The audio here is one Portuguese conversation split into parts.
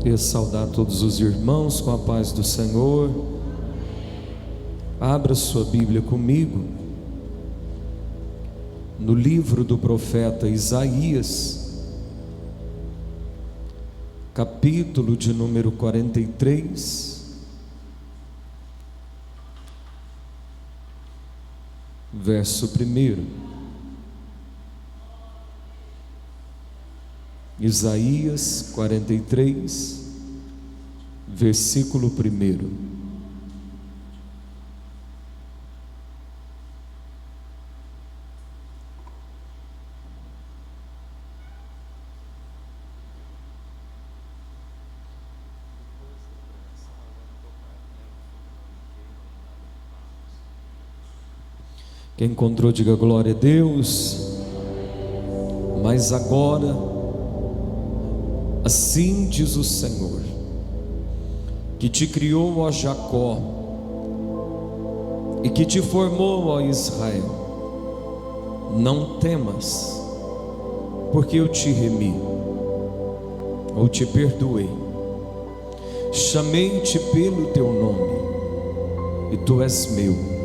Queria saudar todos os irmãos com a paz do Senhor. Abra sua Bíblia comigo no livro do profeta Isaías, capítulo de número 43, verso 1. Isaías 43, versículo 1. Quem encontrou, diga glória a Deus. Mas agora, assim diz o Senhor, que te criou, ó Jacó, e que te formou, ó Israel: não temas, porque eu te remi, ou te perdoei, chamei-te pelo teu nome, e tu és meu.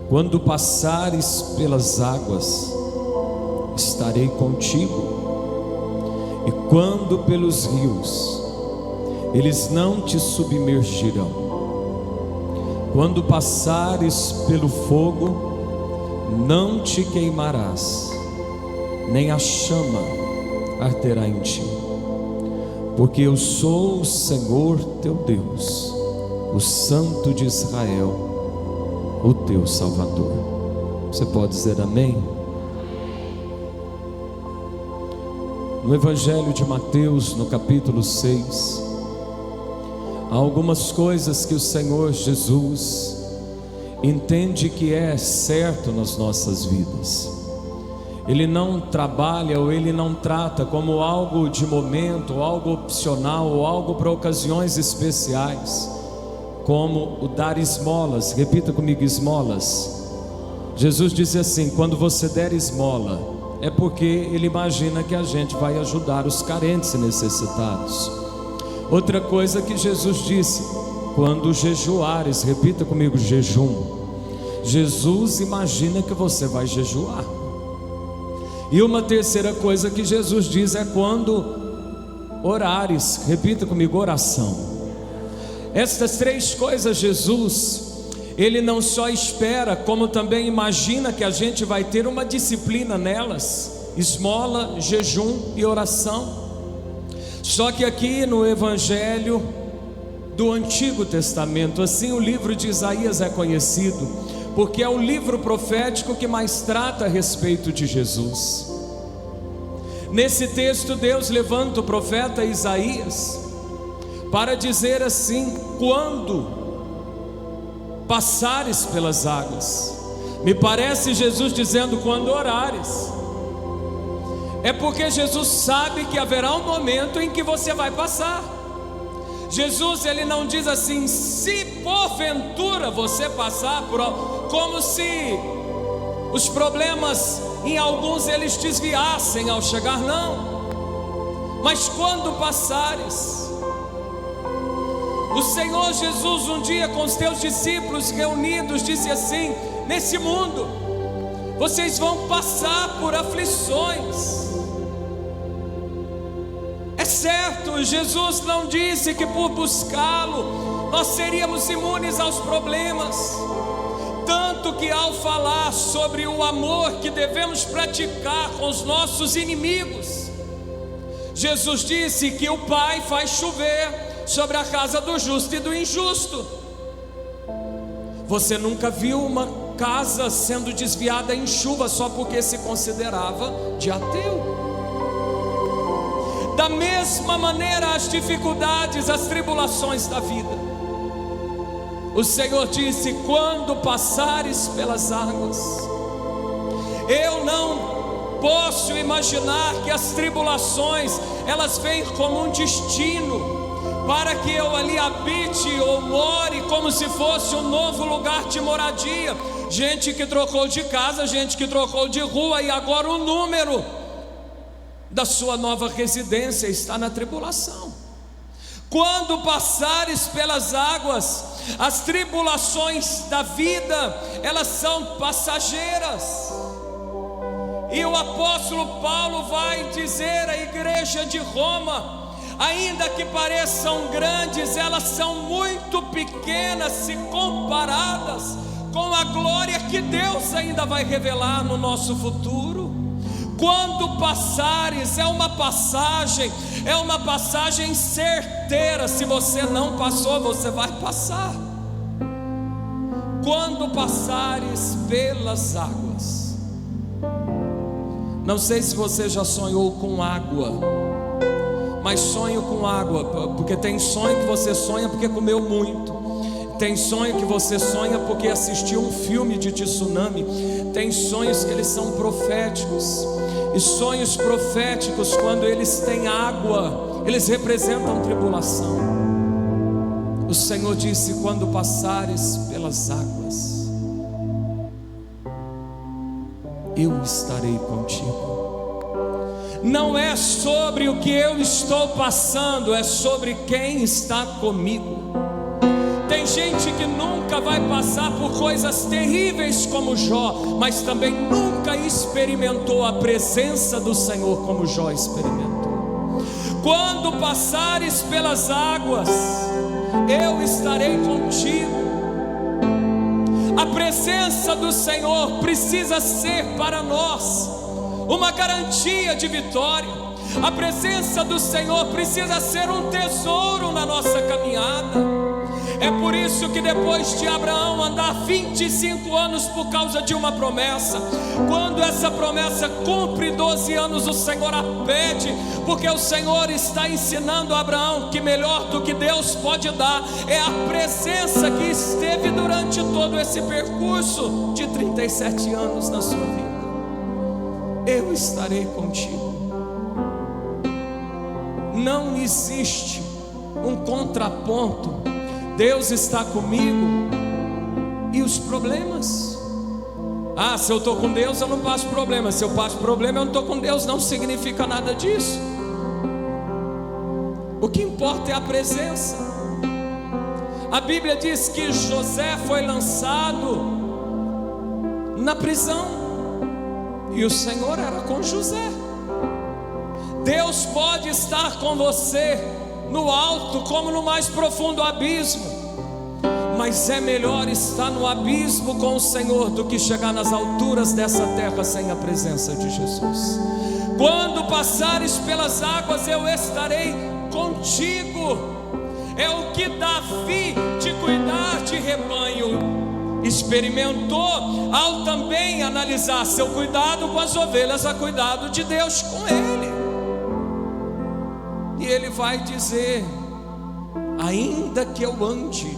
Quando passares pelas águas, estarei contigo, e quando pelos rios, eles não te submergirão. Quando passares pelo fogo, não te queimarás, nem a chama arderá em ti, porque eu sou o Senhor teu Deus, o Santo de Israel, o teu Salvador. Você pode dizer amém? No Evangelho de Mateus, no capítulo 6, há algumas coisas que o Senhor Jesus entende que é certo nas nossas vidas. Ele não trabalha, ou Ele não trata como algo de momento, ou algo opcional, ou algo para ocasiões especiais, como o dar esmolas. Repita comigo: esmolas. Jesus disse assim: quando você der esmola, é porque Ele imagina que a gente vai ajudar os carentes e necessitados. Outra coisa que Jesus disse: quando jejuares. Repita comigo: jejum. Jesus imagina que você vai jejuar. E uma terceira coisa que Jesus diz é quando orares. Repita comigo: oração. Estas três coisas Jesus, Ele não só espera, como também imagina que a gente vai ter uma disciplina nelas: esmola, jejum e oração. Só que aqui no Evangelho do Antigo Testamento, assim o livro de Isaías é conhecido, porque é o livro profético que mais trata a respeito de Jesus. Nesse texto, Deus levanta o profeta Isaías para dizer assim: quando passares pelas águas. Me parece Jesus dizendo: quando orares. É porque Jesus sabe que haverá um momento em que você vai passar. Jesus, Ele não diz assim: se porventura você passar por... como se os problemas em alguns eles desviassem ao chegar. Não, mas quando passares. O Senhor Jesus um dia com os teus discípulos reunidos disse assim: nesse mundo vocês vão passar por aflições. É certo, Jesus não disse que por buscá-lo nós seríamos imunes aos problemas. Tanto que ao falar sobre o amor que devemos praticar com os nossos inimigos, Jesus disse que o Pai faz chover sobre a casa do justo e do injusto. Você nunca viu uma casa sendo desviada em chuva só porque se considerava de ateu. Da mesma maneira, as dificuldades, as tribulações da vida, o Senhor disse: quando passares pelas águas. Eu não posso imaginar que as tribulações elas vêm como um destino para que eu ali habite ou more como se fosse um novo lugar de moradia. Gente que trocou de casa, gente que trocou de rua, e agora o número da sua nova residência está na tribulação. Quando passares pelas águas, as tribulações da vida, elas são passageiras. E o apóstolo Paulo vai dizer à igreja de Roma: ainda que pareçam grandes, elas são muito pequenas se comparadas com a glória que Deus ainda vai revelar no nosso futuro. Quando passares, é uma passagem certeira. Se você não passou, você vai passar. Quando passares pelas águas. Não sei se você já sonhou com água, mas sonho com água, porque tem sonho que você sonha porque comeu muito. Tem sonho que você sonha porque assistiu um filme de tsunami. Tem sonhos que eles são proféticos. E sonhos proféticos, quando eles têm água, eles representam tribulação. O Senhor disse: quando passares pelas águas, eu estarei contigo. Não é sobre o que eu estou passando, é sobre quem está comigo. Tem gente que nunca vai passar por coisas terríveis como Jó, mas também nunca experimentou a presença do Senhor como Jó experimentou. Quando passares pelas águas, eu estarei contigo. A presença do Senhor precisa ser para nós uma garantia de vitória. A presença do Senhor precisa ser um tesouro na nossa caminhada. É por isso que depois de Abraão andar 25 anos por causa de uma promessa, quando essa promessa cumpre 12 anos, o Senhor a pede, porque o Senhor está ensinando a Abraão que melhor do que Deus pode dar é a presença que esteve durante todo esse percurso de 37 anos na sua vida. Eu estarei contigo. Não existe um contraponto. Deus está comigo e os problemas. Se eu estou com Deus, eu não passo problema. Se eu passo problema, eu não estou com Deus. Não significa nada disso. O que importa é a presença. A Bíblia diz que José foi lançado na prisão e o Senhor era com José. Deus pode estar com você no alto como no mais profundo abismo, mas é melhor estar no abismo com o Senhor do que chegar nas alturas dessa terra sem a presença de Jesus. Quando passares pelas águas, eu estarei contigo. É o que Davi, de cuidar de rebanho, experimentou ao também analisar seu cuidado com as ovelhas, a cuidado de Deus com ele. E ele vai dizer: ainda que eu ande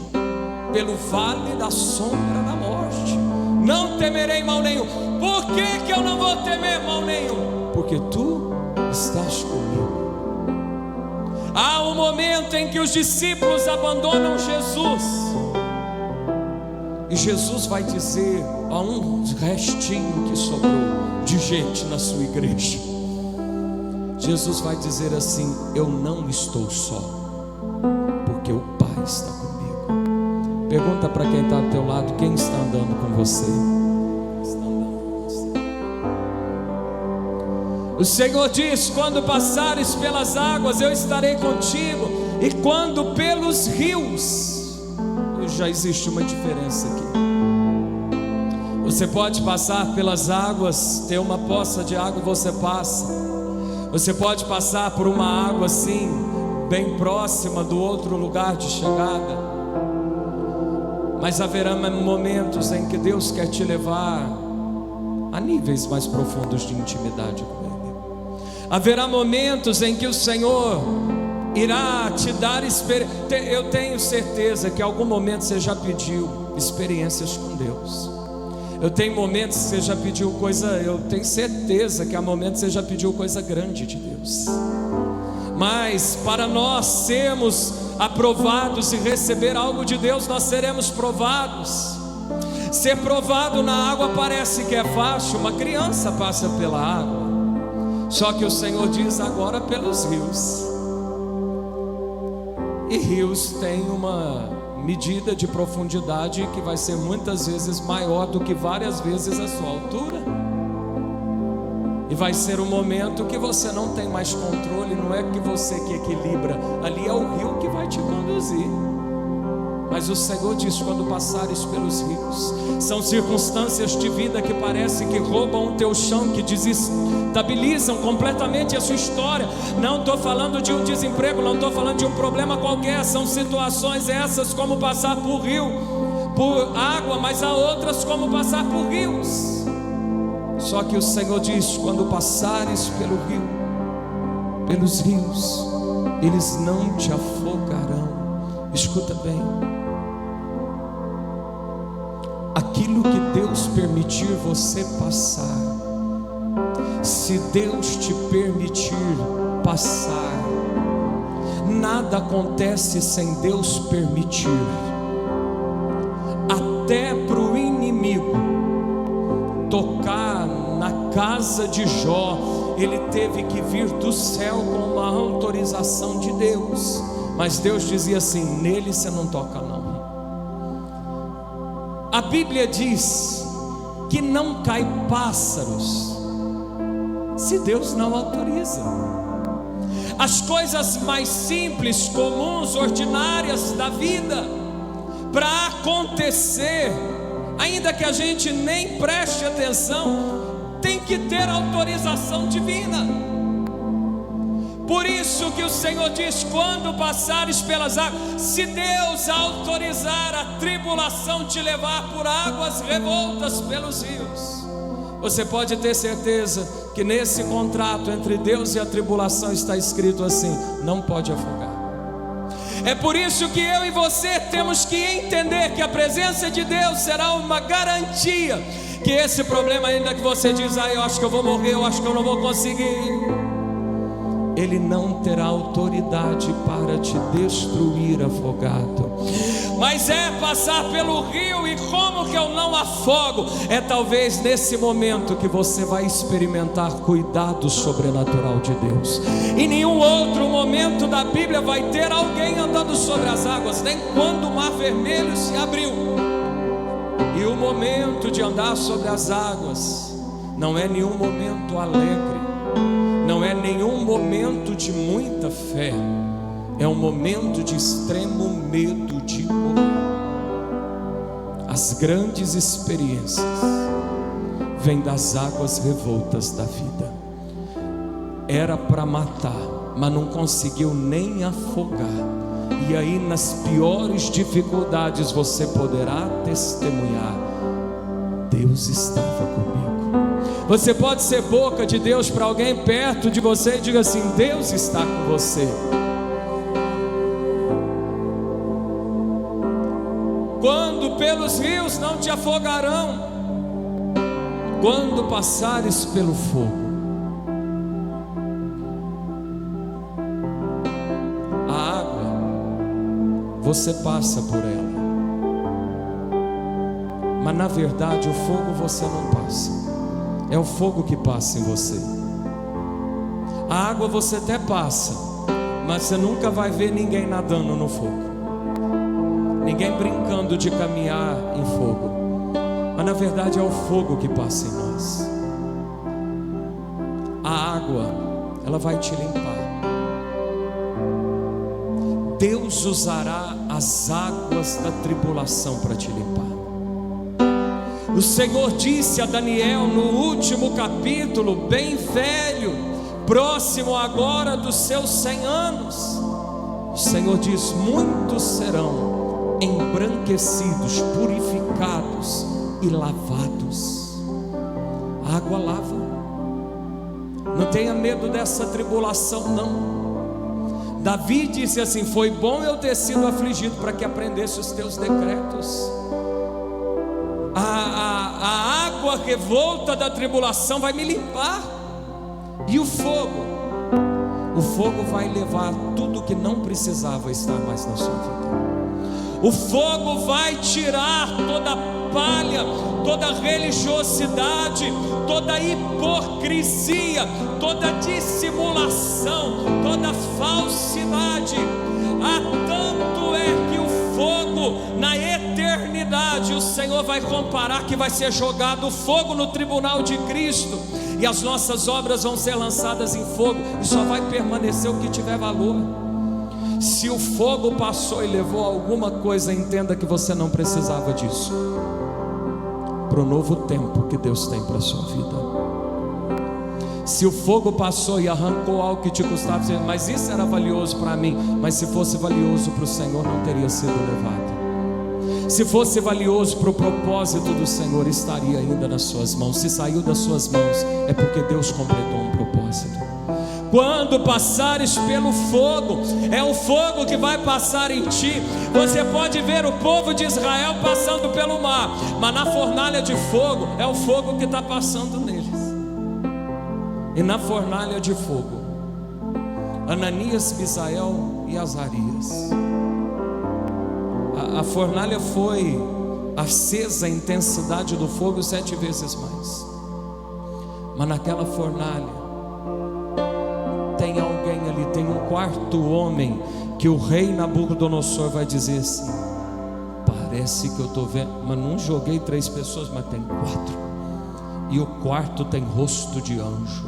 pelo vale da sombra da morte, não temerei mal nenhum. Por que eu não vou temer mal nenhum? Porque tu estás comigo. Há um momento em que os discípulos abandonam Jesus, e Jesus vai dizer a um restinho que sobrou de gente na sua igreja, Jesus vai dizer assim: eu não estou só, porque o Pai está comigo. Pergunta para quem está ao teu lado: quem está andando com você? O Senhor diz: quando passares pelas águas, eu estarei contigo, e quando pelos rios. Já existe uma diferença aqui. Você pode passar pelas águas, ter uma poça de água, você passa. Você pode passar por uma água assim, bem próxima do outro lugar de chegada, mas haverá momentos em que Deus quer te levar a níveis mais profundos de intimidade com Ele. Haverá momentos em que o Senhor irá te dar experiência. Eu tenho certeza que em algum momento você já pediu experiências com Deus. Eu tenho momentos que você já pediu coisa, eu tenho certeza que há momentos que você já pediu coisa grande de Deus. Mas para nós sermos aprovados e receber algo de Deus, nós seremos provados. Ser provado na água parece que é fácil, uma criança passa pela água. Só que o Senhor diz: agora pelos rios. E rios têm uma medida de profundidade que vai ser muitas vezes maior do que várias vezes a sua altura. E vai ser um momento que você não tem mais controle, não é que você que equilibra, ali é o rio que vai te conduzir. Mas o Senhor diz: quando passares pelos rios, são circunstâncias de vida que parece que roubam o teu chão, que desestabilizam completamente a sua história. Não estou falando de um desemprego, não estou falando de um problema qualquer, são situações essas como passar por rio, por água, mas há outras como passar por rios. Só que o Senhor diz: quando passares pelo rio, pelos rios, eles não te afogarão. Escuta bem, aquilo que Deus permitir você passar, se Deus te permitir passar, nada acontece sem Deus permitir. Até para o inimigo tocar na casa de Jó, ele teve que vir do céu com uma autorização de Deus. Mas Deus dizia assim: nele você não toca não. A Bíblia diz que não cai pássaros se Deus não autoriza. As coisas mais simples, comuns, ordinárias da vida, para acontecer, ainda que a gente nem preste atenção, tem que ter autorização divina. Por isso que o Senhor diz: quando passares pelas águas, se Deus autorizar a tribulação te levar por águas revoltas pelos rios, você pode ter certeza que nesse contrato entre Deus e a tribulação está escrito assim: não pode afogar. É por isso que eu e você temos que entender que a presença de Deus será uma garantia, que esse problema, ainda que você diz: eu acho que eu vou morrer, eu acho que eu não vou conseguir, Ele não terá autoridade para te destruir afogado. Mas é passar pelo rio. E como que eu não afogo? É talvez nesse momento que você vai experimentar cuidado sobrenatural de Deus. Em nenhum outro momento da Bíblia vai ter alguém andando sobre as águas, nem quando o mar vermelho se abriu. E o momento de andar sobre as águas não é nenhum momento alegre, não é nenhum momento de muita fé, é um momento de extremo medo de morrer. As grandes experiências vêm das águas revoltas da vida. Era para matar, mas não conseguiu nem afogar. E aí, nas piores dificuldades, você poderá testemunhar: Deus estava comigo. Você pode ser boca de Deus para alguém perto de você e diga assim: Deus está com você. Quando pelos rios não te afogarão, quando passares pelo fogo. A água, você passa por ela, mas na verdade o fogo você não passa. É o fogo que passa em você. A água você até passa, mas você nunca vai ver ninguém nadando no fogo, ninguém brincando de caminhar em fogo. Mas na verdade é o fogo que passa em nós. A água, ela vai te limpar. Deus usará as águas da tribulação para te limpar. O Senhor disse a Daniel no último capítulo, bem velho, próximo agora dos seus 100 anos, o Senhor diz: muitos serão embranquecidos, purificados e lavados. A água lava. Não tenha medo dessa tribulação não. Davi disse assim: foi bom eu ter sido afligido para que aprendesse os teus decretos. A água revolta da tribulação vai me limpar. E o fogo vai levar tudo que não precisava estar mais na sua vida. O fogo vai tirar toda palha, toda religiosidade, toda hipocrisia, toda dissimulação, toda falsidade. Tanto é que o fogo na eternidade, o Senhor vai comparar que vai ser jogado fogo no tribunal de Cristo, e as nossas obras vão ser lançadas em fogo, e só vai permanecer o que tiver valor. Se o fogo passou e levou alguma coisa, entenda que você não precisava disso, para o novo tempo que Deus tem para a sua vida. Se o fogo passou e arrancou algo que te custava, mas isso era valioso para mim, mas se fosse valioso para o Senhor, não teria sido levado. Se fosse valioso para o propósito do Senhor, estaria ainda nas suas mãos. Se saiu das suas mãos, é porque Deus completou um propósito. Quando passares pelo fogo, é o fogo que vai passar em ti. Você pode ver o povo de Israel passando pelo mar, mas na fornalha de fogo, é o fogo que está passando neles. E na fornalha de fogo, Ananias, Misael e Azarias. A fornalha foi acesa, a intensidade do fogo 7 vezes mais. Mas naquela fornalha tem alguém ali, tem um quarto homem, que o rei Nabucodonosor vai dizer assim: parece que eu estou vendo, mas não joguei 3 pessoas, mas tem 4, e o quarto tem rosto de anjo.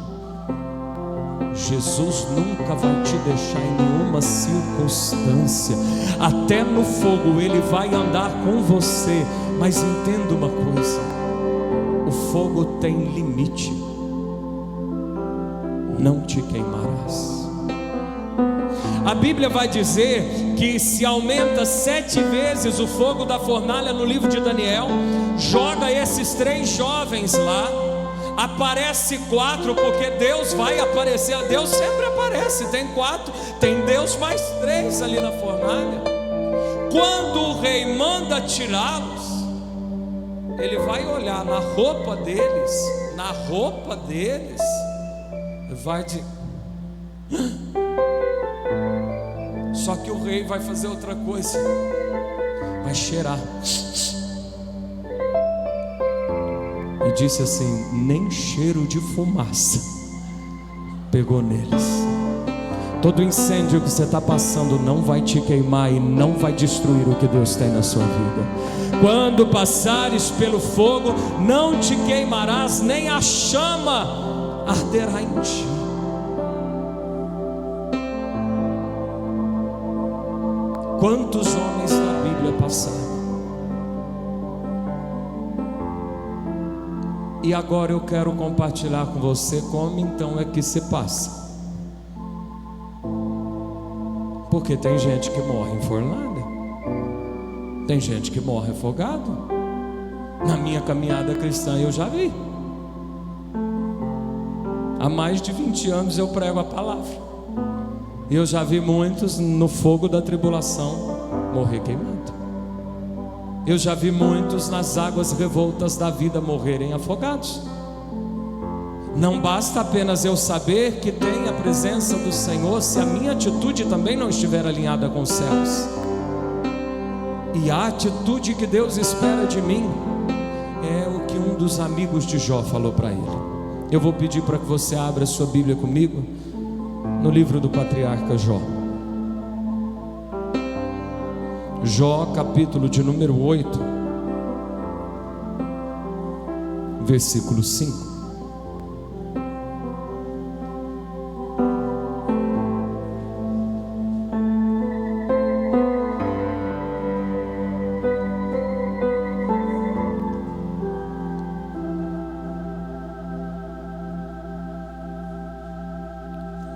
Jesus nunca vai te deixar em nenhuma circunstância, até no fogo Ele vai andar com você. Mas entenda uma coisa: o fogo tem limite, não te queimarás. A Bíblia vai dizer que se aumenta 7 vezes o fogo da fornalha no livro de Daniel, joga esses 3 jovens lá, aparece 4, porque Deus vai aparecer. Deus sempre aparece, tem 4, tem Deus mais 3 ali na fornalha. Quando o rei manda tirá-los, ele vai olhar na roupa deles, vai de... Só que o rei vai fazer outra coisa, vai cheirar, e disse assim: nem cheiro de fumaça pegou neles. Todo incêndio que você está passando não vai te queimar e não vai destruir o que Deus tem na sua vida. Quando passares pelo fogo, não te queimarás, nem a chama arderá em ti. Quantos homens da Bíblia passaram? E agora eu quero compartilhar com você como então é que se passa. Porque tem gente que morre em fornalha, tem gente que morre afogado. Na minha caminhada cristã eu já vi. Há mais de 20 anos eu prego a palavra, e eu já vi muitos no fogo da tribulação morrer queimado. Eu já vi muitos nas águas revoltas da vida morrerem afogados. Não basta apenas eu saber que tem a presença do Senhor, se a minha atitude também não estiver alinhada com os céus. E a atitude que Deus espera de mim é o que um dos amigos de Jó falou para ele. Eu vou pedir para que você abra a sua Bíblia comigo no livro do patriarca Jó. Jó, capítulo de número 8, versículo 5.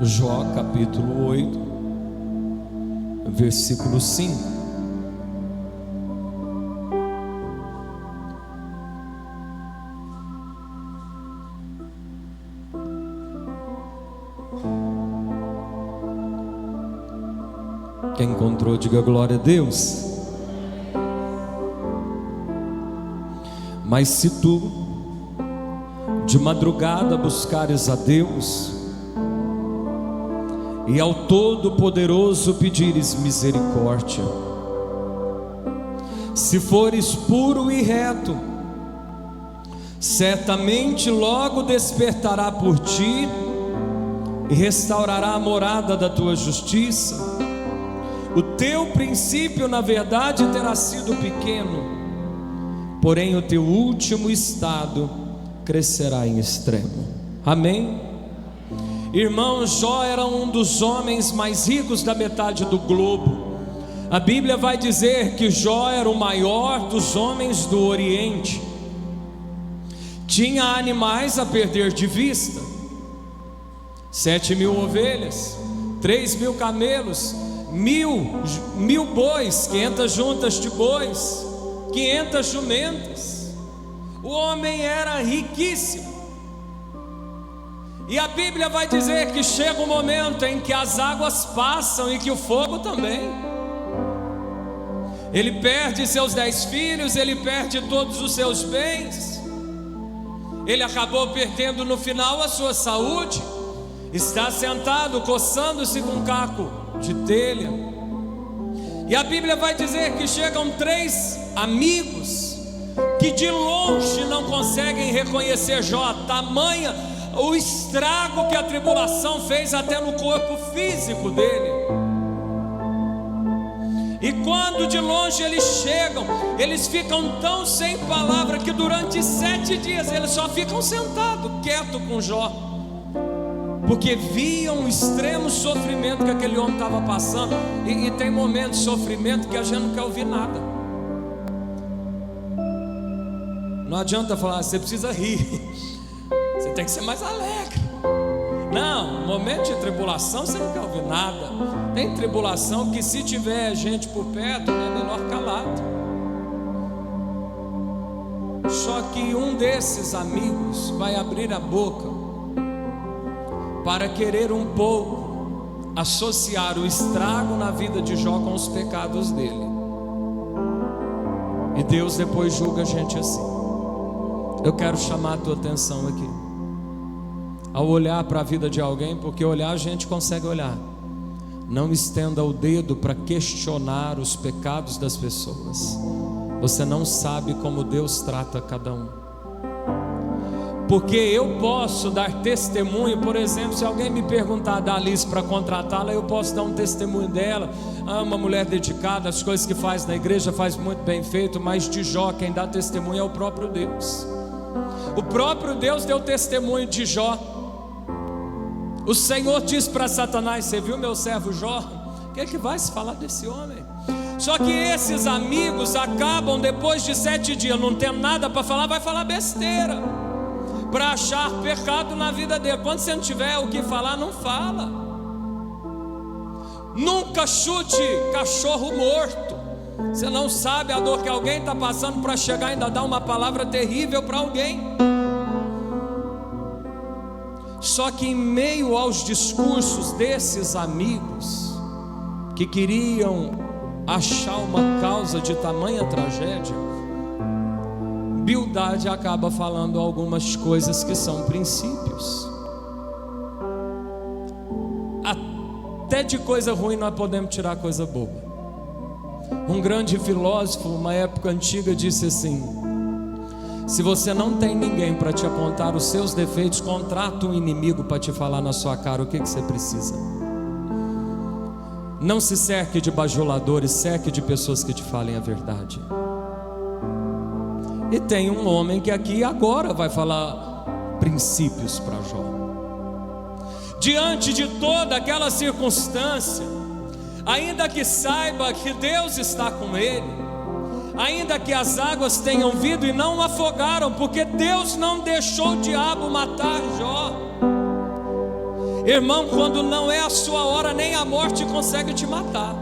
Jó, capítulo 8, versículo 5. Quem encontrou, diga glória a Deus. Mas se tu de madrugada buscares a Deus, e ao Todo-Poderoso pedires misericórdia, se fores puro e reto, certamente logo despertará por ti e restaurará a morada da tua justiça. O teu princípio, na verdade, terá sido pequeno, porém o teu último estado crescerá em extremo. Amém? Irmão, Jó era um dos homens mais ricos da metade do globo. A Bíblia vai dizer que Jó era o maior dos homens do Oriente. Tinha animais a perder de vista: 7.000 ovelhas, 3.000 camelos, mil bois, 500 juntas de bois, 500 jumentas. O homem era riquíssimo. E a Bíblia vai dizer que chega um momento em que as águas passam e que o fogo também. Ele perde seus 10 filhos, ele perde todos os seus bens. Ele acabou perdendo no final a sua saúde. Está sentado, coçando-se com um caco de telha. E a Bíblia vai dizer que chegam 3 amigos que de longe não conseguem reconhecer Jó, tamanha o estrago que a tribulação fez até no corpo físico dele. E quando de longe eles chegam, eles ficam tão sem palavra que durante 7 dias eles só ficam sentados, quietos com Jó, porque viam o extremo sofrimento que aquele homem estava passando. E tem momentos de sofrimento que a gente não quer ouvir nada. Não adianta falar, você precisa rir, você tem que ser mais alegre. Não, momento de tribulação você não quer ouvir nada. Tem tribulação que, se tiver gente por perto, é melhor calado. Só que um desses amigos vai abrir a boca para querer um pouco associar o estrago na vida de Jó com os pecados dele. E Deus depois julga a gente assim. Eu quero chamar a tua atenção aqui. Ao olhar para a vida de alguém, porque olhar a gente consegue olhar, não estenda o dedo para questionar os pecados das pessoas. Você não sabe como Deus trata cada um. Porque eu posso dar testemunho, por exemplo, se alguém me perguntar da Alice para contratá-la, eu posso dar um testemunho dela. Uma mulher dedicada, as coisas que faz na igreja faz muito bem feito. Mas de Jó, quem dá testemunho é o próprio Deus. O próprio Deus deu testemunho de Jó. O Senhor disse para Satanás: você viu meu servo Jó? O que é que vai se falar desse homem? Só que esses amigos acabam, depois de 7 dias, não tendo nada para falar, vai falar besteira, para achar pecado na vida dele. Quando você não tiver o que falar, não fala. Nunca chute cachorro morto. Você não sabe a dor que alguém está passando para chegar e ainda dar uma palavra terrível para alguém. Só que em meio aos discursos desses amigos, que queriam achar uma causa de tamanha tragédia, Bildade acaba falando algumas coisas que são princípios. Até de coisa ruim nós podemos tirar coisa boa. Um grande filósofo, uma época antiga, disse assim: se você não tem ninguém para te apontar os seus defeitos, contrata um inimigo para te falar na sua cara o que você precisa. Não se cerque de bajuladores, cerque de pessoas que te falem a verdade. E tem um homem que aqui agora vai falar princípios para Jó. Diante de toda aquela circunstância, ainda que saiba que Deus está com ele, ainda que as águas tenham vindo e não o afogaram, porque Deus não deixou o diabo matar Jó. Irmão, quando não é a sua hora, nem a morte consegue te matar.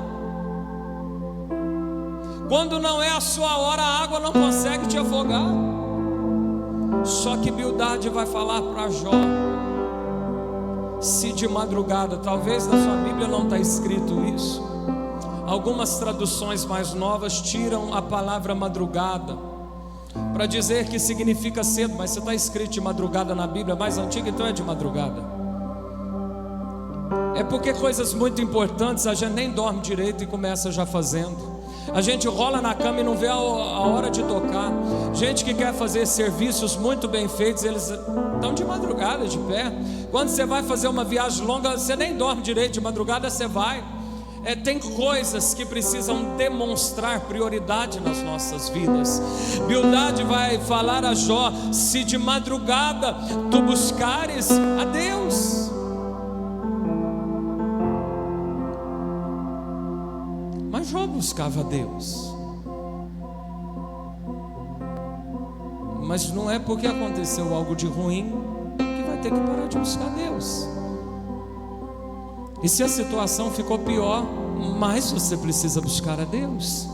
Quando não é a sua hora, a água não consegue te afogar. Só que Bildade vai falar para Jó: se de madrugada, talvez na sua Bíblia não está escrito isso, algumas traduções mais novas tiram a palavra madrugada para dizer que significa cedo, mas se está escrito de madrugada na Bíblia mais antiga, então é de madrugada. É porque coisas muito importantes a gente nem dorme direito e começa já fazendo. A gente rola na cama e não vê a hora de tocar. Gente que quer fazer serviços muito bem feitos, eles estão de madrugada de pé. Quando você vai fazer uma viagem longa, você nem dorme direito, de madrugada você vai. tem coisas que precisam demonstrar prioridade nas nossas vidas. Bildade vai falar a Jó: se de madrugada tu buscares a Deus. Mas Jó buscava a Deus. Mas não é porque aconteceu algo de ruim que vai ter que parar de buscar Deus. E se a situação ficou pior, mais você precisa buscar a Deus.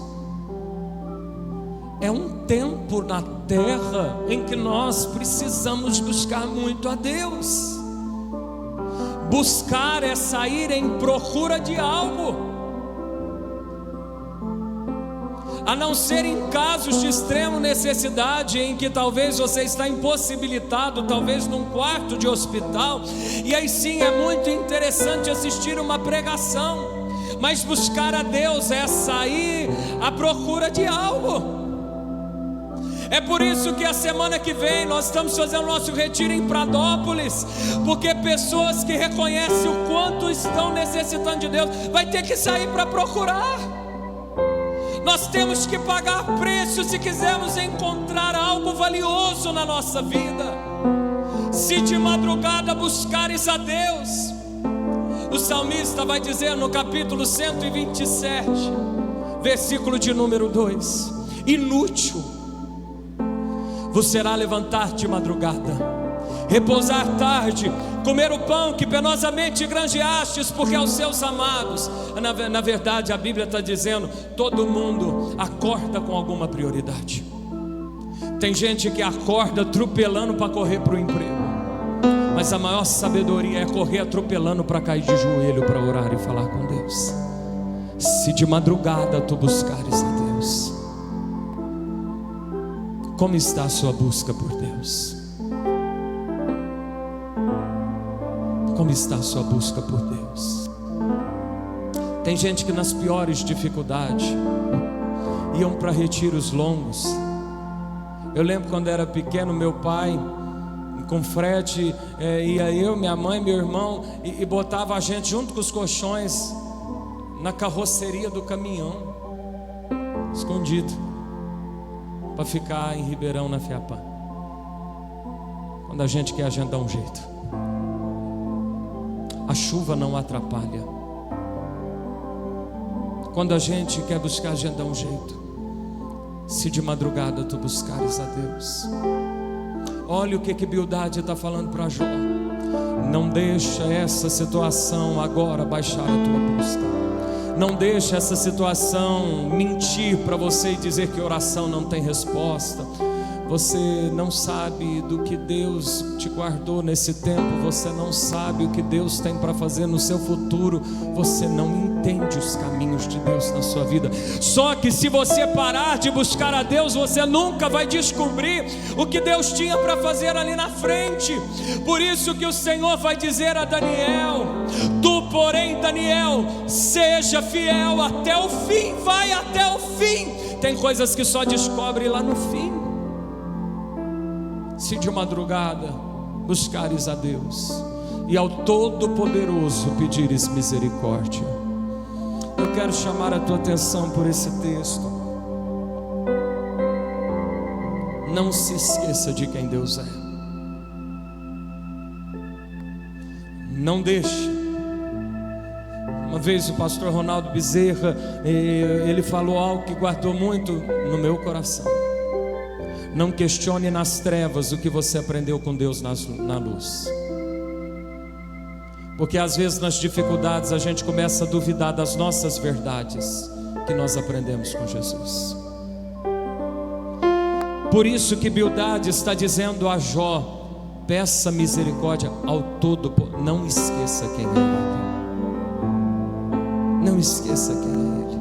É um tempo na terra em que nós precisamos buscar muito a Deus. Buscar é sair em procura de algo. A não ser em casos de extrema necessidade, em que talvez você está impossibilitado, talvez num quarto de hospital, e aí sim é muito interessante assistir uma pregação. Mas buscar a Deus é sair à procura de algo. É por isso que a semana que vem nós estamos fazendo nosso retiro em Pradópolis, porque pessoas que reconhecem o quanto estão necessitando de Deus vai ter que sair para procurar. Nós temos que pagar preço se quisermos encontrar algo valioso na nossa vida. Se de madrugada buscares a Deus, o salmista vai dizer no capítulo 127, versículo de número 2: inútil vos será levantar de madrugada, repousar tarde, comer o pão que penosamente granjeastes, porque aos seus amados. Na verdade a Bíblia está dizendo: todo mundo acorda com alguma prioridade. Tem gente que acorda atropelando para correr para o emprego, mas a maior sabedoria é correr atropelando para cair de joelho, para orar e falar com Deus. Se de madrugada tu buscares a Deus, como está a sua busca por Deus? Como está a sua busca por Deus? Tem gente que nas piores dificuldades iam para retiros longos. Eu lembro quando era pequeno, meu pai com frete, ia eu, minha mãe, meu irmão, e botava a gente junto com os colchões na carroceria do caminhão, escondido, para ficar em Ribeirão, na Fiapã. Quando a gente quer, a gente dá um jeito. A chuva não atrapalha. Quando a gente quer buscar, a gente dá um jeito. Se de madrugada tu buscares a Deus. Olha o que Bildade está falando para Jó: não deixa essa situação agora baixar a tua busca. Não deixa essa situação mentir para você e dizer que oração não tem resposta. Você não sabe do que Deus te guardou nesse tempo. Você não sabe o que Deus tem para fazer no seu futuro. Você não entende os caminhos de Deus na sua vida. Só que se você parar de buscar a Deus, você nunca vai descobrir o que Deus tinha para fazer ali na frente. Por isso que o Senhor vai dizer a Daniel: tu, porém, Daniel, seja fiel até o fim. Vai até o fim. Tem coisas que só descobre lá no fim. Se de madrugada buscares a Deus e ao Todo-Poderoso pedires misericórdia. Eu quero chamar a tua atenção por esse texto. Não se esqueça de quem Deus é. Não deixe. Uma vez o pastor Ronaldo Bezerra, ele falou algo que guardou muito no meu coração: não questione nas trevas o que você aprendeu com Deus na luz. Porque às vezes nas dificuldades a gente começa a duvidar das nossas verdades que nós aprendemos com Jesus. Por isso que Bildade está dizendo a Jó: peça misericórdia ao Todo-Poderoso. Não esqueça quem é Ele. Não esqueça quem é Ele.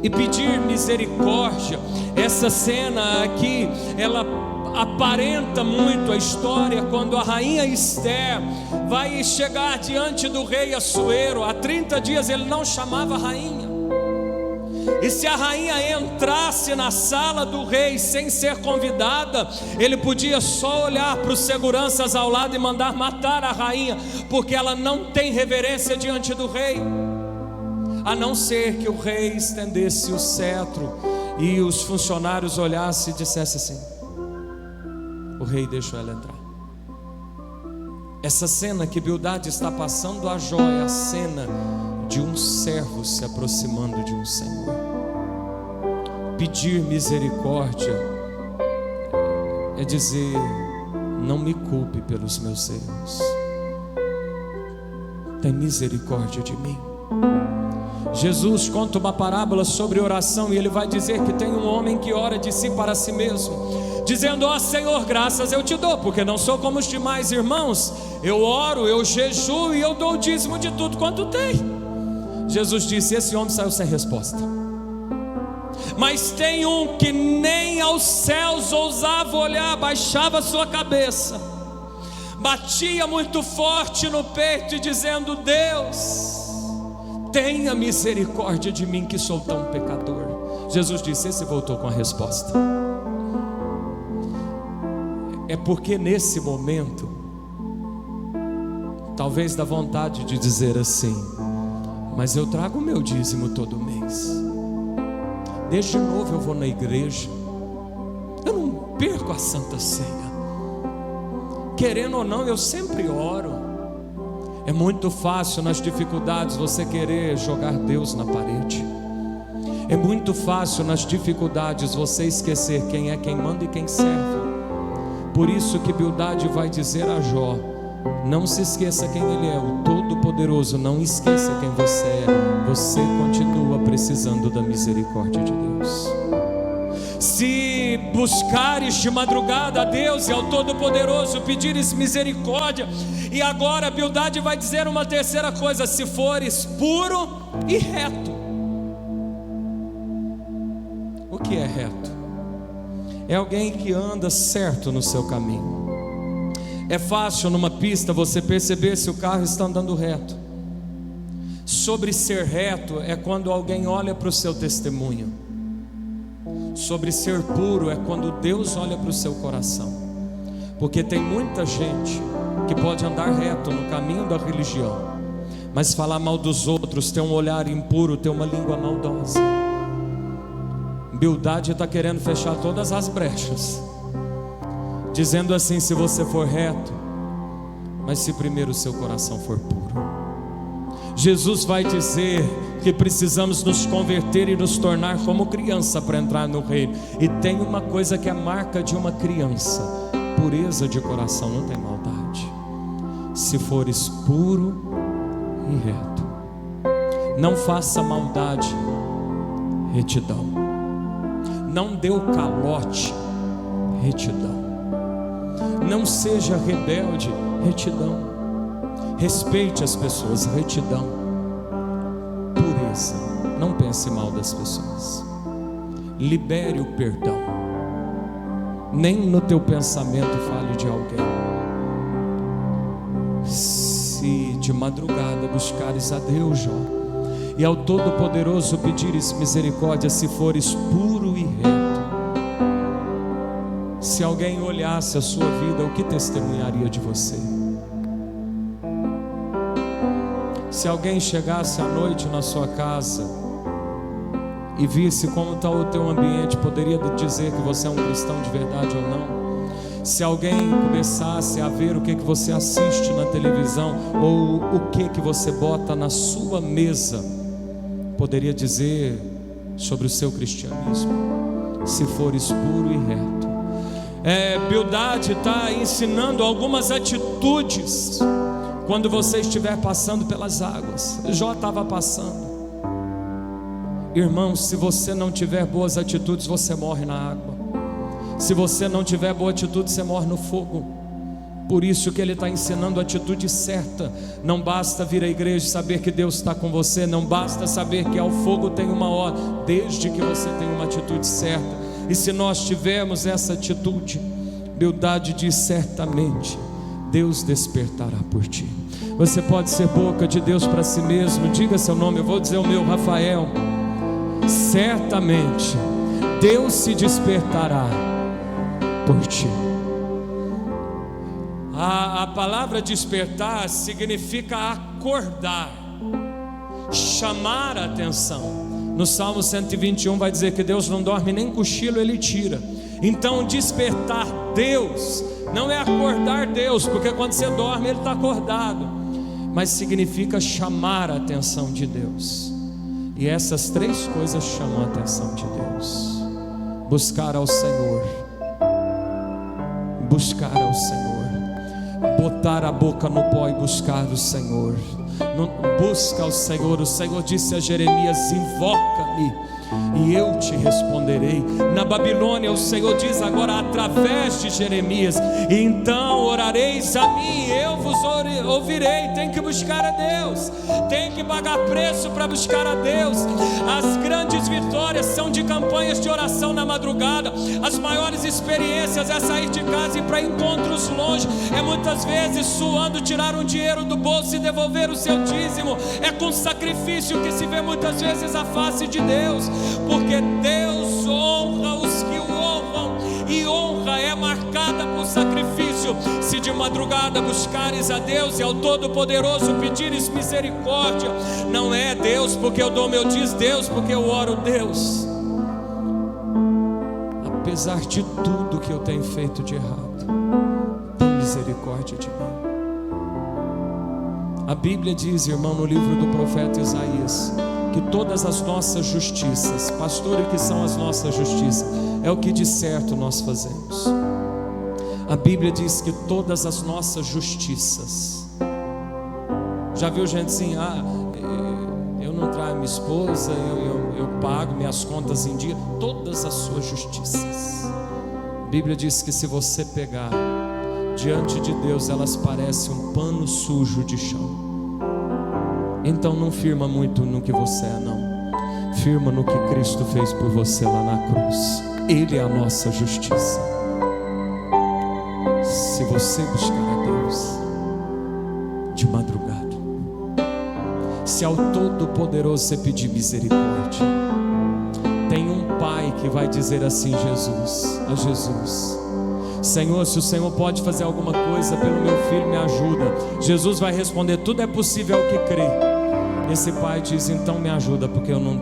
E pedir misericórdia, essa cena aqui, ela aparenta muito a história quando a rainha Esther vai chegar diante do rei Assuero. Há 30 dias ele não chamava rainha. E se a rainha entrasse na sala do rei sem ser convidada, ele podia só olhar para os seguranças ao lado e mandar matar a rainha, porque ela não tem reverência diante do rei. a não ser que o rei estendesse o cetro e os funcionários olhassem e dissessem assim: o rei deixou ela entrar. Essa cena que Bildade está passando a Jó é a cena de um servo se aproximando de um senhor. Pedir misericórdia é dizer: não me culpe pelos meus erros, tem misericórdia de mim. Jesus conta uma parábola sobre oração e ele vai dizer que tem um homem que ora de si para si mesmo, dizendo: ó Senhor, graças eu te dou, porque não sou como os demais irmãos, eu oro, eu jejuo e eu dou o dízimo de tudo quanto tenho. Jesus disse: esse homem saiu sem resposta. Mas tem um que nem aos céus ousava olhar, baixava sua cabeça, batia muito forte no peito e dizendo: Deus, tenha misericórdia de mim que sou tão pecador. Jesus disse: esse voltou com a resposta. É porque nesse momento talvez dá vontade de dizer assim: mas eu trago o meu dízimo todo mês, desde novo eu vou na igreja, eu não perco a Santa Ceia, querendo ou não eu sempre oro. É muito fácil nas dificuldades você querer jogar Deus na parede. É muito fácil nas dificuldades você esquecer quem é quem manda e quem serve. Por isso que Bildade vai dizer a Jó: não se esqueça quem ele é, o Todo-Poderoso, não esqueça quem você é. Você continua precisando da misericórdia de Deus. Se buscares de madrugada a Deus e ao Todo-Poderoso, pedires misericórdia. E agora Bildade vai dizer uma terceira coisa: se fores puro e reto. O que é reto? É alguém que anda certo no seu caminho. É fácil numa pista você perceber se o carro está andando reto. Sobre ser reto é quando alguém olha para o seu testemunho. Sobre ser puro é quando Deus olha para o seu coração. Porque tem muita gente que pode andar reto no caminho da religião, mas falar mal dos outros, ter um olhar impuro, ter uma língua maldosa. Bildade está querendo fechar todas as brechas, dizendo assim: se você for reto, mas se primeiro o seu coração for puro. Jesus vai dizer que precisamos nos converter e nos tornar como criança para entrar no reino. E tem uma coisa que é marca de uma criança: pureza de coração, não tem maldade. Se fores puro e reto, não faça maldade, retidão. Não dê o calote, retidão. Não seja rebelde, retidão. Respeite as pessoas, retidão. Pureza, não pense mal das pessoas. Libere o perdão. Nem no teu pensamento fale de alguém. Se de madrugada buscares a Deus, Jó, e ao Todo-Poderoso pedires misericórdia, se fores puro e reto. Se alguém olhasse a sua vida, o que testemunharia de você? Se alguém chegasse à noite na sua casa e visse como está o teu ambiente, poderia dizer que você é um cristão de verdade ou não? Se alguém começasse a ver o que você assiste na televisão, ou o que você bota na sua mesa, poderia dizer sobre o seu cristianismo: se fores puro e reto. Bildade está ensinando algumas atitudes quando você estiver passando pelas águas. Jó estava passando. Irmãos, se você não tiver boas atitudes, você morre na água. Se você não tiver boa atitude, você morre no fogo. Por isso que ele está ensinando a atitude certa. Não basta vir à igreja e saber que Deus está com você. Não basta saber que ao fogo tem uma hora, desde que você tenha uma atitude certa. E se nós tivermos essa atitude, Bildade diz: certamente Deus despertará por ti. Você pode ser boca de Deus para si mesmo. Diga seu nome, eu vou dizer o meu: Rafael. Certamente Deus se despertará por ti. A palavra despertar significa acordar, chamar a atenção. No Salmo 121 vai dizer que Deus não dorme nem cochilo Ele tira. Então despertar Deus não é acordar Deus, porque quando você dorme Ele está acordado, mas significa chamar a atenção de Deus. E essas três coisas chamam a atenção de Deus: buscar ao Senhor, buscar ao Senhor, botar a boca no pó e buscar o Senhor. Busca ao Senhor. O Senhor disse a Jeremias: invoca-me e eu te responderei. Na Babilônia o Senhor diz agora através de Jeremias: então orareis a mim, eu vos ouvirei. Tem que buscar a Deus, tem que pagar preço para buscar a Deus. As grandes vitórias são de campanhas de oração na madrugada. As maiores experiências é sair de casa e ir para encontros longe. É muitas vezes suando, tirar um dinheiro do bolso e devolver o seu dízimo. É com sacrifício que se vê muitas vezes a face de Deus, porque Deus honra os que o honram, e honra é marcada por sacrifício. Se de madrugada buscares a Deus e ao Todo-Poderoso pedires misericórdia, não é Deus porque eu dou meu dízimo, Deus porque eu oro, Deus, apesar de tudo que eu tenho feito de errado, tem misericórdia de mim. A Bíblia diz, irmão, no livro do profeta Isaías, que todas as nossas justiças, pastor, o que são as nossas justiças? É o que de certo nós fazemos. A Bíblia diz que todas as nossas justiças. Já viu gente assim: eu não traio minha esposa, eu pago minhas contas em dia. Todas as suas justiças, a Bíblia diz que se você pegar diante de Deus, elas parecem um pano sujo de chão. Então não firma muito no que você é, não. Firma no que Cristo fez por você lá na cruz. Ele é a nossa justiça. Se você buscar a Deus de madrugada, se ao Todo-Poderoso você pedir misericórdia, tem um Pai que vai dizer assim: a Jesus: Senhor, se o Senhor pode fazer alguma coisa pelo meu filho, me ajuda. Jesus vai responder: tudo é possível ao que crê. Esse pai diz: então me ajuda, porque eu não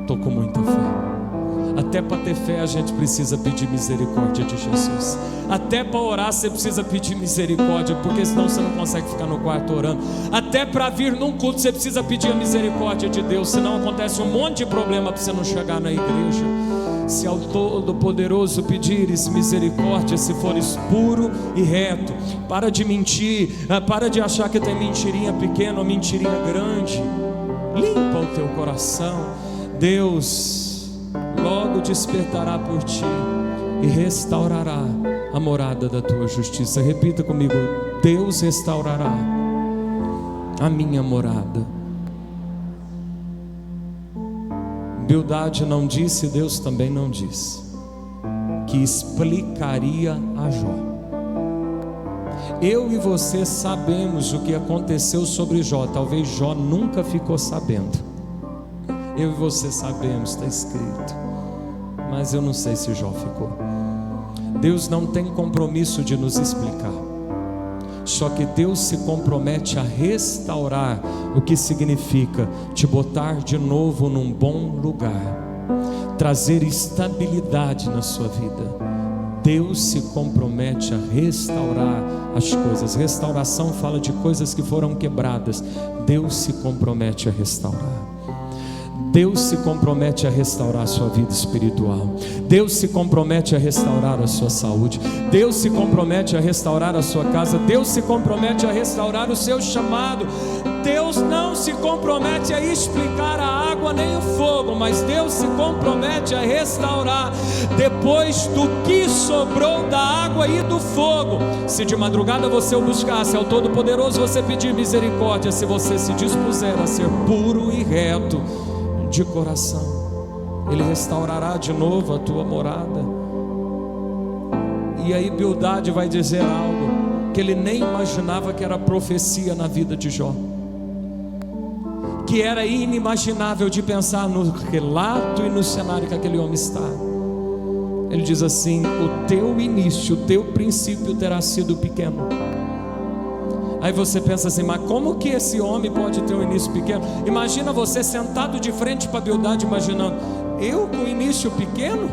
estou com muita fé. Até para ter fé a gente precisa pedir misericórdia de Jesus. Até para orar você precisa pedir misericórdia, porque senão você não consegue ficar no quarto orando. Até para vir num culto você precisa pedir a misericórdia de Deus, senão acontece um monte de problema para você não chegar na igreja. Se ao Todo-Poderoso pedires misericórdia, se fores puro e reto, para de mentir, para de achar que tem mentirinha pequena ou mentirinha grande. Limpa o teu coração. Deus logo despertará por ti e restaurará a morada da tua justiça. Repita comigo: Deus restaurará a minha morada. Bildade não disse, Deus também não disse, que explicaria a Jó. Eu e você sabemos o que aconteceu sobre Jó. Talvez Jó nunca ficou sabendo. Eu e você sabemos, está escrito, mas eu não sei se Jó ficou. Deus não tem compromisso de nos explicar, só que Deus se compromete a restaurar, o que significa te botar de novo num bom lugar, trazer estabilidade na sua vida. Deus se compromete a restaurar as coisas. Restauração fala de coisas que foram quebradas. Deus se compromete a restaurar. Deus se compromete a restaurar a sua vida espiritual. Deus se compromete a restaurar a sua saúde. Deus se compromete a restaurar a sua casa. Deus se compromete a restaurar o seu chamado. Deus não se compromete a explicar a água nem o fogo, mas Deus se compromete a restaurar depois do que sobrou da água e do fogo. Se de madrugada você o buscasse, ao Todo-Poderoso você pedir misericórdia, se você se dispuser a ser puro e reto de coração, Ele restaurará de novo a tua morada. E aí Bildade vai dizer algo que ele nem imaginava que era profecia na vida de Jó, que era inimaginável de pensar no relato e no cenário que aquele homem está. Ele diz assim: o teu início, o teu princípio terá sido pequeno. Aí você pensa assim, mas como que esse homem pode ter um início pequeno? Imagina você sentado de frente para a Bildade, imaginando: eu com início pequeno?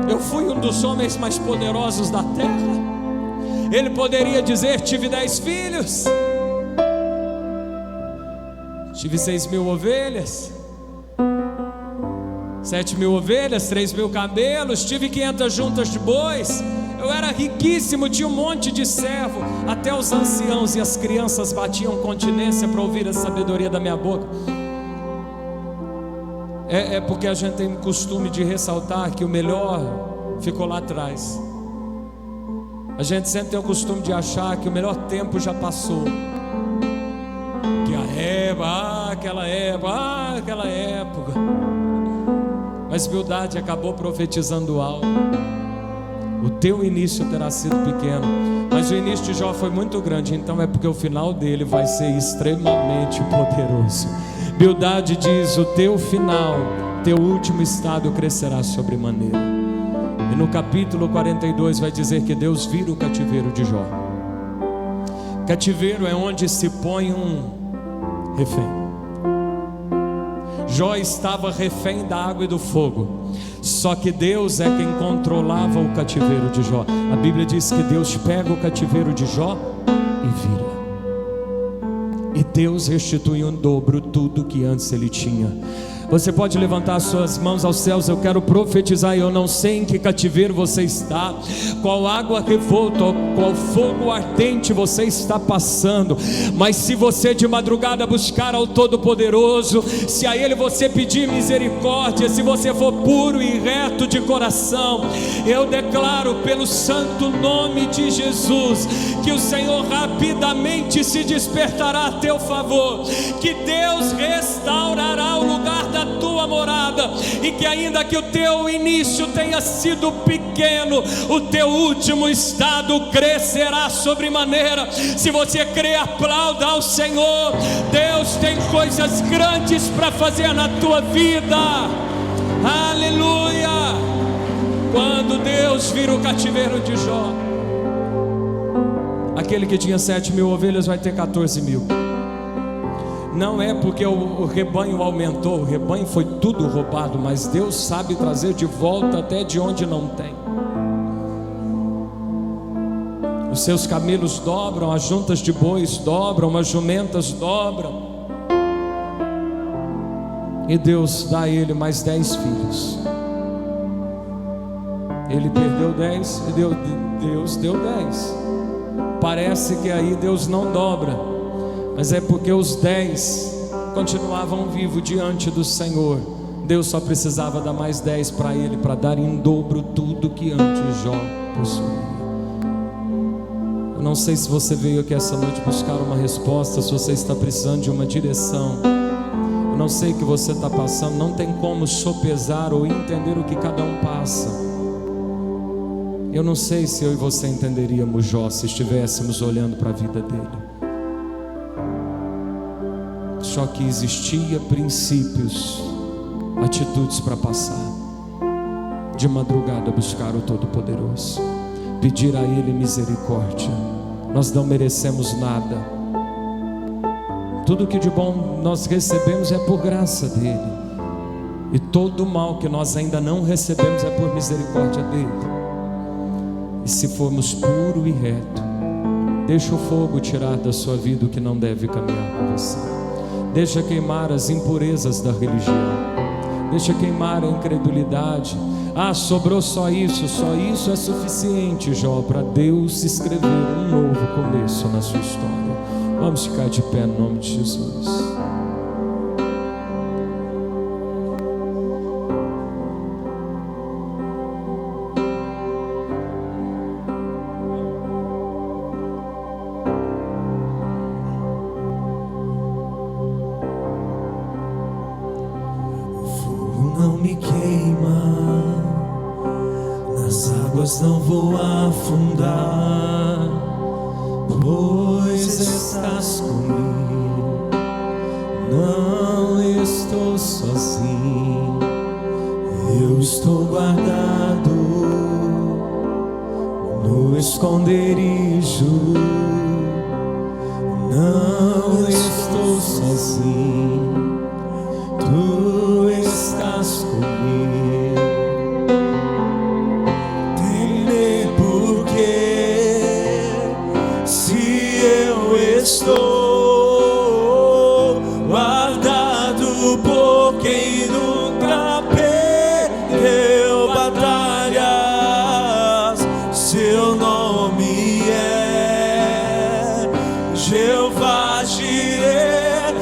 Eu fui um dos homens mais poderosos da terra. Ele poderia dizer: tive 10 filhos, tive 6.000 ovelhas, 7.000 ovelhas, 3.000 camelos, tive 500 juntas de bois. Eu era riquíssimo, tinha um monte de servo. Até os anciãos e as crianças batiam continência para ouvir a sabedoria da minha boca. É porque a gente tem costume de ressaltar que o melhor ficou lá atrás. A gente sempre tem o costume de achar que o melhor tempo já passou, que aquela época. Mas Bildade acabou profetizando algo: o teu início terá sido pequeno, mas o início de Jó foi muito grande. Então é porque o final dele vai ser extremamente poderoso. Bildade diz: o teu final, teu último estado crescerá sobremaneira. E no capítulo 42 vai dizer que Deus vira o cativeiro de Jó. Cativeiro é onde se põe um refém. Jó estava refém da água e do fogo, só que Deus é quem controlava o cativeiro de Jó. A Bíblia diz que Deus pega o cativeiro de Jó e vira. E Deus restitui em dobro tudo que antes ele tinha. Você pode levantar suas mãos aos céus. Eu quero profetizar. Eu não sei em que cativeiro você está, qual água revolta, qual fogo ardente você está passando, mas se você de madrugada buscar ao Todo-Poderoso, se a Ele você pedir misericórdia, se você for puro e reto de coração, eu declaro pelo santo nome de Jesus que o Senhor rapidamente se despertará a teu favor, que Deus restaurará o lugar da tua morada, e que ainda que o teu início tenha sido pequeno, o teu último estado crescerá sobremaneira. Se você crê, aplauda ao Senhor. Deus tem coisas grandes para fazer na tua vida. Aleluia. Quando Deus vira o cativeiro de Jó, aquele que tinha 7.000 ovelhas vai ter 14.000. Não é porque o rebanho aumentou, o rebanho foi tudo roubado, mas Deus sabe trazer de volta até de onde não tem. Os seus camelos dobram, as juntas de bois dobram, as jumentas dobram. E Deus dá a ele mais 10 filhos. Ele perdeu 10 e Deus deu 10. Parece que aí Deus não dobra, mas é porque os 10 continuavam vivos diante do Senhor. Deus só precisava dar mais 10 para ele, para dar em dobro tudo que antes Jó possuía. Eu não sei se você veio aqui essa noite buscar uma resposta, se você está precisando de uma direção. Eu não sei o que você está passando, não tem como sopesar ou entender o que cada um passa. Eu não sei se eu e você entenderíamos Jó se estivéssemos olhando para a vida dele. Só que existia princípios, atitudes para passar. De madrugada buscar o Todo-Poderoso, pedir a Ele misericórdia. Nós não merecemos nada. Tudo que de bom nós recebemos é por graça dele, e todo o mal que nós ainda não recebemos é por misericórdia dele. E se formos puro e reto, deixa o fogo tirar da sua vida o que não deve caminhar com você. Deixa queimar as impurezas da religião, deixa queimar a incredulidade. Sobrou só isso é suficiente, Jó, para Deus escrever um novo começo na sua história. Vamos ficar de pé no nome de Jesus. Não me queima, nas águas não vou afundar, pois estás comigo, não estou sozinho, eu estou guardado no esconderijo não estou sozinho, tu estás comigo. Temer porque se eu estou guardado por quem nunca perdeu batalhas, seu nome é Jeová Jireh,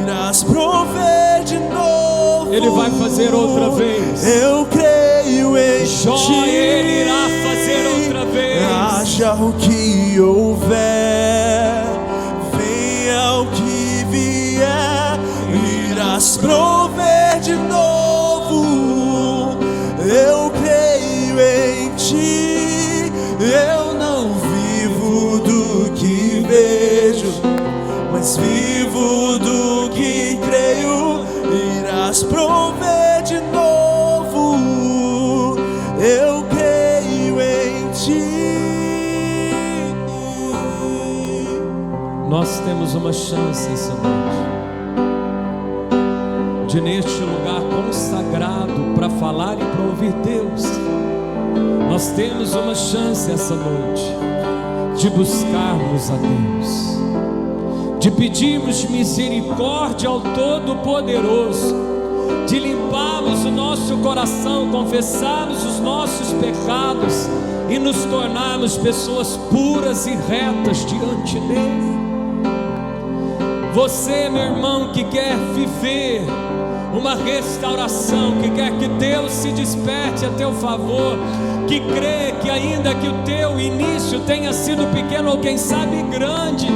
irás prover de novo. Ele vai fazer outra vez. Eu creio em ti. Ele irá fazer outra vez. Haja o que houver, venha o que vier, irás prover de novo. Eu creio em ti. Eu não vivo do que vejo, mas vivo do que creio. Irás prover de novo. Eu creio em ti. Nós temos uma chance essa noite de, neste lugar consagrado para falar e para ouvir Deus, nós temos uma chance essa noite de buscarmos a Deus, de pedirmos misericórdia ao Todo-Poderoso, de limparmos o nosso coração, confessarmos os nossos pecados e nos tornarmos pessoas puras e retas diante dele. Você, meu irmão, que quer viver uma restauração, que quer que Deus se desperte a teu favor, que crê que ainda que o teu início tenha sido pequeno ou quem sabe grande,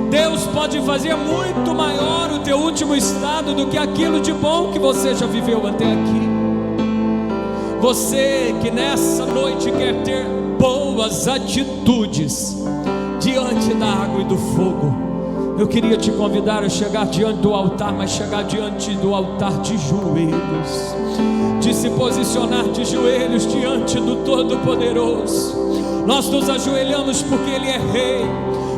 Deus pode fazer muito maior o teu último estado do que aquilo de bom que você já viveu até aqui. Você que nessa noite quer ter boas atitudes diante da água e do fogo, eu queria te convidar a chegar diante do altar, mas chegar diante do altar de joelhos, de se posicionar de joelhos diante do Todo-Poderoso. Nós nos ajoelhamos porque Ele é Rei,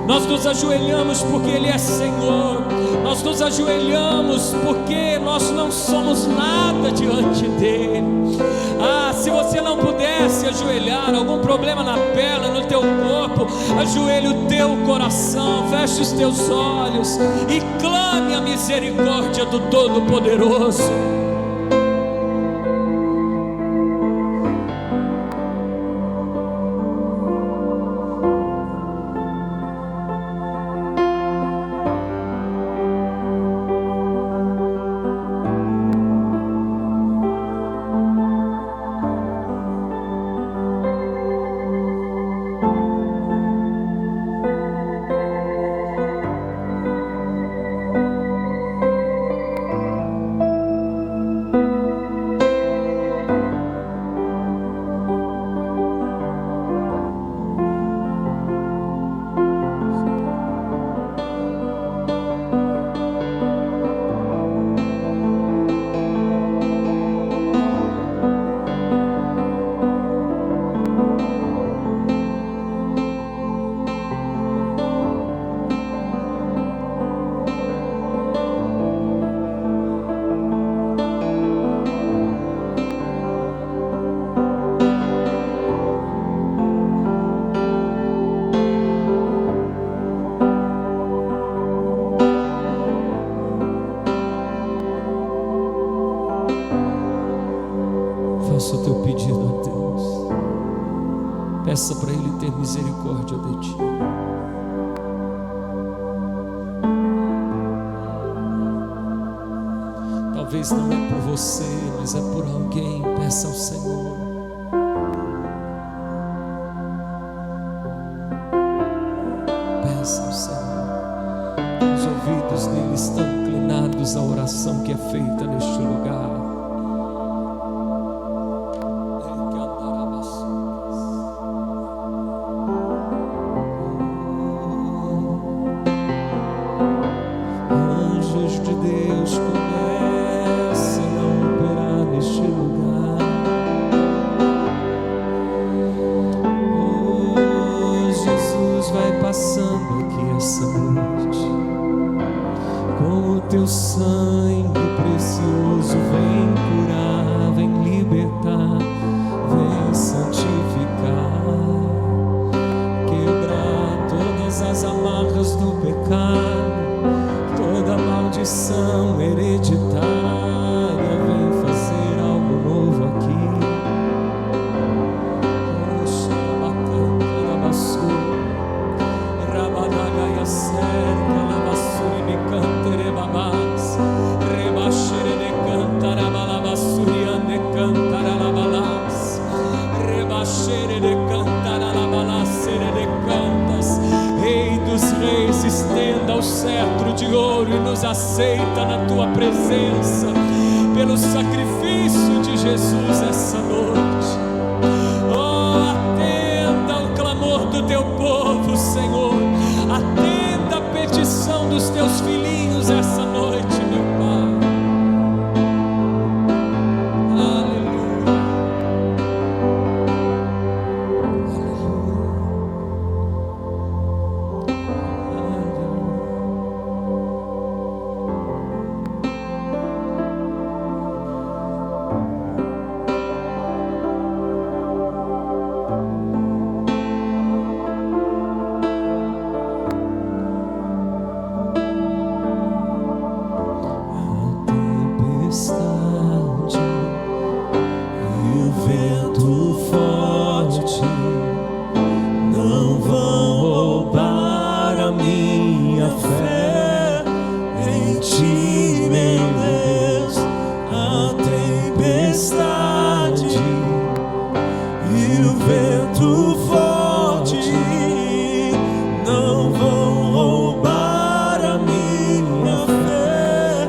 nós nos ajoelhamos porque Ele é Senhor, nós nos ajoelhamos porque nós não somos nada diante dEle. Se você não pudesse ajoelhar, algum problema na perna, no teu corpo, ajoelhe o teu coração, feche os teus olhos e clame a misericórdia do Todo-Poderoso. Faça o teu pedido a Deus, peça para Ele ter misericórdia de ti. Talvez não é por você, mas é por alguém. Peça ao Senhor. Peça ao Senhor. Os ouvidos dele estão inclinados à oração que é feita neste lugar. Passando aqui essa noite, teu sangue precioso vem curar, vem libertar, vem santificar, quebrar todas as amarras do pecado, toda maldição hereditária, vem fazer algo novo aqui. Rei dos reis, estenda o cetro de ouro e nos aceita na tua presença, pelo sacrifício de Jesus essa noite. Oh, atenda o clamor do teu povo, Senhor, atenda a petição dos teus filhinhos essa noite, meu Pai. Não vão roubar a minha fé em ti, meu Deus. A tempestade e o vento forte não vão a minha fé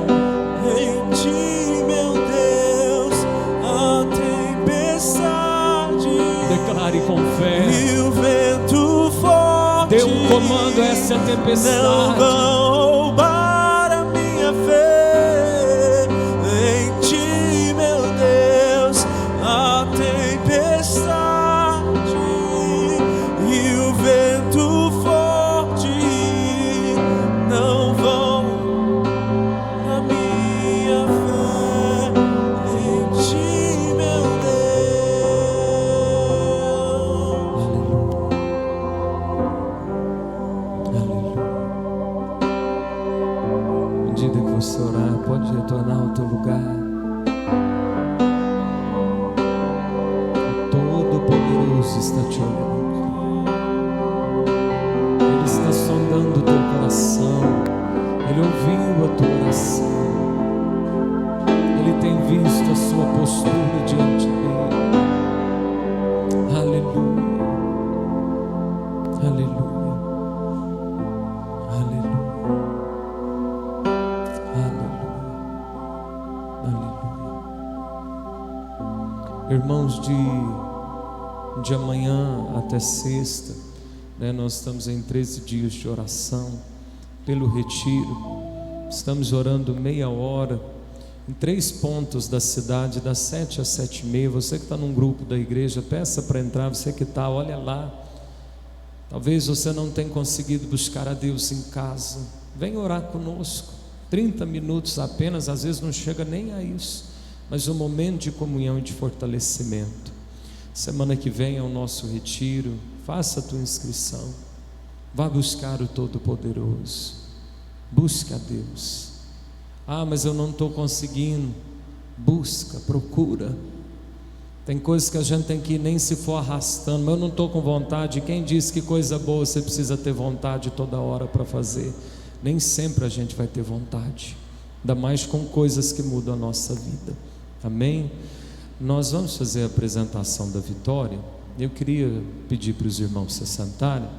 em ti, meu Você orar, pode retornar ao teu lugar. O Todo-Poderoso está te olhando. Ele está sondando o teu coração. Ele ouviu a tua oração. Ele tem visto a sua postura diante dele. Aleluia. Aleluia. Irmãos, de amanhã até sexta, nós estamos em 13 dias de oração pelo retiro. Estamos orando meia hora em 3 pontos da cidade, das 7 às 7h30. Você que está num grupo da igreja, peça para entrar. Você que está, olha lá. Talvez você não tenha conseguido buscar a Deus em casa, vem orar conosco. 30 minutos apenas, às vezes não chega nem a isso, mas um momento de comunhão e de fortalecimento. Semana que vem é o nosso retiro. Faça a tua inscrição. Vá buscar o Todo-Poderoso. Busca a Deus. Ah, mas eu não estou conseguindo. Busca, procura. Tem coisas que a gente tem que ir nem se for arrastando. Mas eu não estou com vontade. Quem disse que coisa boa você precisa ter vontade toda hora para fazer? Nem sempre a gente vai ter vontade, ainda mais com coisas que mudam a nossa vida. Amém? Nós vamos fazer a apresentação da vitória. Eu queria pedir para os irmãos se sentarem.